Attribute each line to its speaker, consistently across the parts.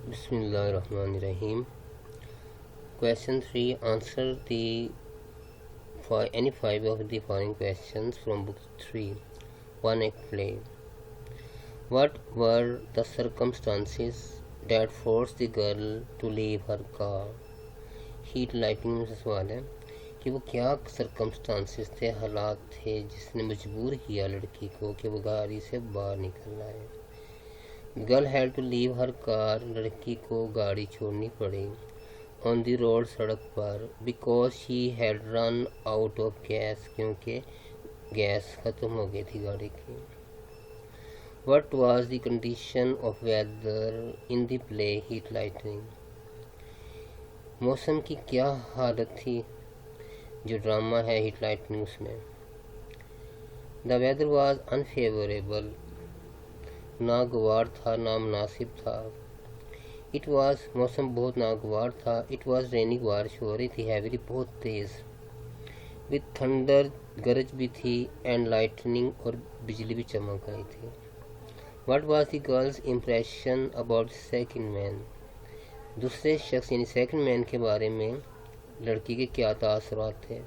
Speaker 1: Bismillahirrahmanirrahim. Question 3. Answer any five of the following questions from book 3. 1. Act play. What were the circumstances that forced the girl to leave her car? Heat lighting में से सवाल है कि वो क्या circumstances थे, हालात थे जिसने मजबूर किया लड़की को कि वो गाड़ी से बाहर निकल आए। Girl had to leave her car, लड़की को गाड़ी छोड़नी पड़ी। ऑन द रोड, सड़क पर। Because she had run out of gas, क्योंकि गैस ख़त्म हो गई थी गाड़ी की। What was the condition of weather in the play heat lightning, मौसम की क्या हालत थी जो ड्रामा है हीट लाइटनिंग उसमें। द वेदर वाज अनफेवरेबल, नागवार था, नामुनासिब था। इट वाज, मौसम बहुत नागवार था। इट वाज रेनिंग, बारिश हो रही थी। हैवीली, बहुत तेज़। विद थंडर, गरज भी थी। एंड लाइटनिंग, और बिजली भी चमक रही थी। What was the girl's impression about second man, दूसरे शख्स यानी सेकंड मैन के बारे में लड़की के क्या तासुरात थे।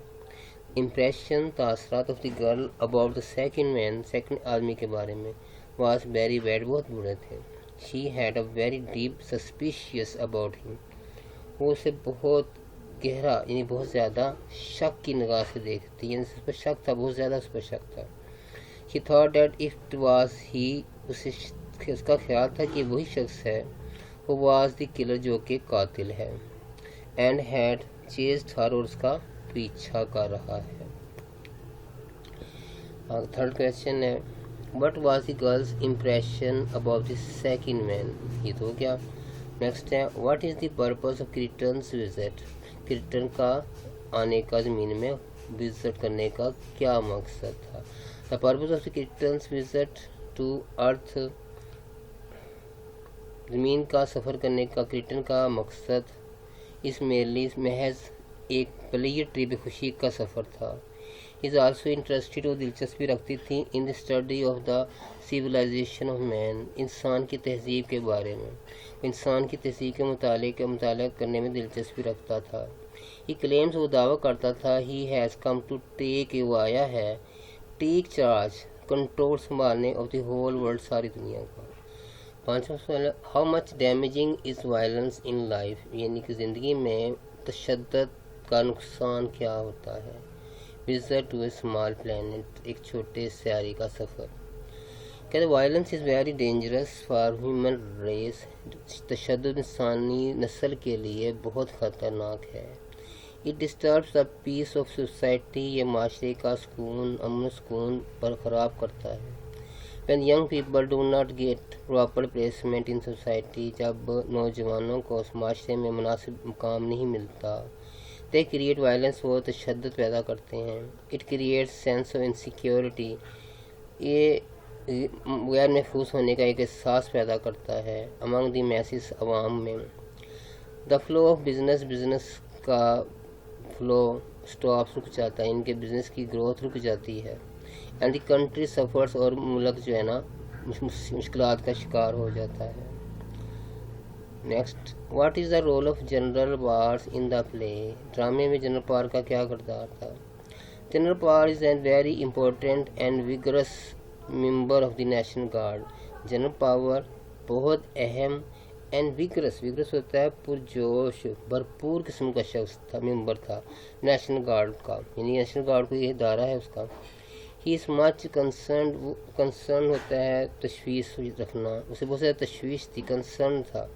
Speaker 1: इम्प्रेशन, तासुरात of the girl about the second man, second आदमी के बारे में, वाज वेरी बैड, बहुत बुरे थे। She had a very deep suspicious about him, वो उसे बहुत गहरा यानी बहुत ज़्यादा शक की निगाह से देखती, यानी उस पर शक था, बहुत ज़्यादा उस पर शक था। She thought that if it was he, उसका ख्याल था कि वही शख्स है। वो वाज द किलर, जो कि कातिल है। एंड हैड चेज्ड हर, और उसका पीछा कर रहा है। थर्ड क्वेश्चन है what was the girl's impression about the second man, ये तो हो गया। नेक्स्ट है what is the purpose of Kreton's visit, Kreton का आने का ज़मीन में विजिट करने का क्या मकसद था। The purpose of the Kreton's visit to earth, ज़मीन का सफ़र करने का क्रिटन का मकसद इस मेरली महज एक प्लेयर ट्रिप, खुशी का सफ़र था। इज़ आल्सो इंटरेस्टेड, वो दिलचस्पी रखती थी। In the study of the civilization of man, इंसान की तहजीब के बारे में, इंसान की तहजीब के मुताले करने में दिलचस्पी रखता था। ही क्लेम्स, वो दावा करता था, he has come to take, वो आया है टेक चार्ज, कंट्रोल संभालने ऑफ द होल वर्ल्ड, सारी दुनिया का। पाँचवा सवाल है how much damaging is violence in life, यानी कि ज़िंदगी में तशद्दुद का नुकसान क्या होता है। Visit to a small planet, एक छोटे सियारे का सफ़र। कहते violence is very dangerous for human race, तशद्दुद इंसानी नस्ल के लिए बहुत ख़तरनाक है। It disturbs the peace of society, ये माशरे का सुकून, अमन सुकून पर ख़राब करता है। When young people do not get proper placement in society, जब नौजवानों को उस माशरे में मुनासिब मुकाम नहीं मिलता, they create violence, वो तशद्दुद पैदा करते हैं। It creates sense of insecurity, ये गैर महफूज होने का एक एहसास पैदा करता है among the masses, अवाम में। The flow of business, business का फ्लो स्टॉप, रुक जाता है, इनके बिजनेस की ग्रोथ रुक जाती है। एंड द कंट्री सफ़र्स, और मुल्क जो है ना मुश्किलात का शिकार हो जाता है। Next what is the role of General Parr's in the play, ड्रामे में जनरल पार का क्या किरदार था। General Parr is an very important and vigorous member of the National Guard, General Power बहुत अहम एंड विगरस होता है पुरजोश, भरपूर किस्म का शख्स था, मेंबर था नेशनल गार्ड का, यानी नेशनल गार्ड को ये इदारा है उसका। ही इज़ मच कंसर्न होता है तशवीश रखना, उसे बहुत ज़्यादा तशवीश थी, कंसर्न था।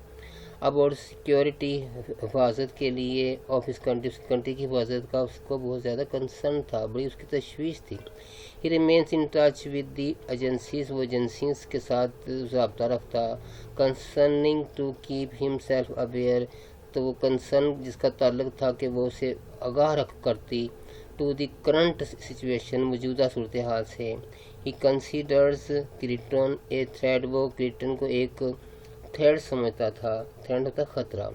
Speaker 1: अबाउट सिक्योरिटी, हिफाजत के लिए, ऑफ हिज कंट्री की हिफाजत का उसको बहुत ज़्यादा कंसर्न था, बड़ी उसकी तशवीश थी। He remains in touch with the agencies, वो एजेंसीज के साथ रब्ता रखता। Concerning to keep himself aware, तो वो कंसर्न जिसका ताल्लुक था कि वो उसे आगाह रख करती। टू द करंट सिचुएशन, मौजूदा सूरत हाल से। ही कंसीडर्स क्रिटन ए थ्रेट, वो क्रिटन को एक थ्रेट समझता था, थ्रेट होता ख़तरा।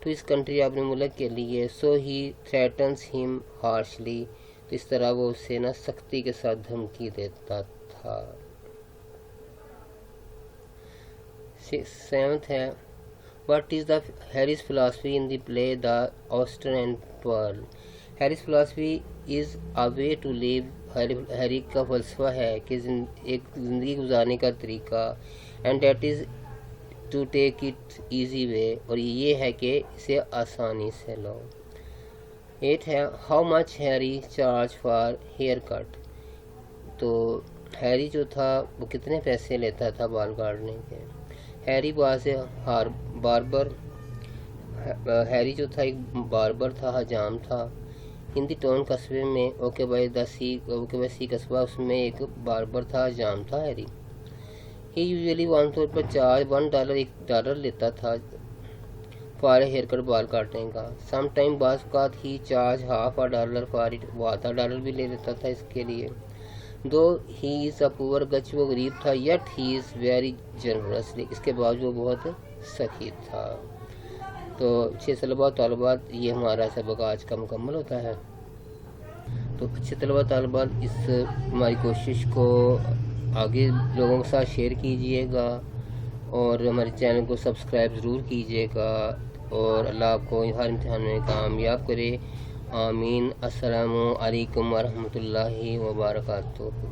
Speaker 1: टू इस कंट्री, अपने मुल्क के लिए। सो ही थ्रेटन्स हिम हार्शली, तो इस तरह वो उसे ना सख्ती के साथ धमकी देता था। सेवंथ है What is the Harry's philosophy in the play The Oyster and Pearl? Harry's philosophy is a way to live. Harry का फ़लसफ़ा है कि एक ज़िंदगी गुजारने का तरीका, and that is to take it easy way, और ये है कि इसे आसानी से लो। 8 है how much Harry charge for haircut. तो हैरी जो था वो कितने पैसे लेता था बाल काटने के। Harry was a barber. Harry जो था एक बार्बर था, हजाम था। इन दी टाउन कस्बे में ओके बाय सी कस्बा, उसमें एक बार्बर था, हजाम था हैरी। ही यूजुअली आमतौर पर चार्ज $1 लेता था फॉर हेयर कट, बाल काटने का। सम टाइम बाज़ ही चार्ज $1/2 फॉर इट, वो $1 भी ले लेता था इसके लिए। दो ही इज़ अ पुअर गच, वो गरीब था, yet he is very generous, इसके बावजूद वो बहुत सखी था। तो 6 तलबा तालिबात ये हमारा सबक आज का मुकम्मल होता है। तो अच्छे तलबा तालिबात इस हमारी कोशिश को आगे लोगों के साथ शेयर कीजिएगा और हमारे चैनल को सब्सक्राइब ज़रूर कीजिएगा, और अल्लाह आपको हर इम्तिहान में कामयाब करे। आमीन। अस्सलामु अलैकुम वरहमतुल्लाहि वबरकातुहू।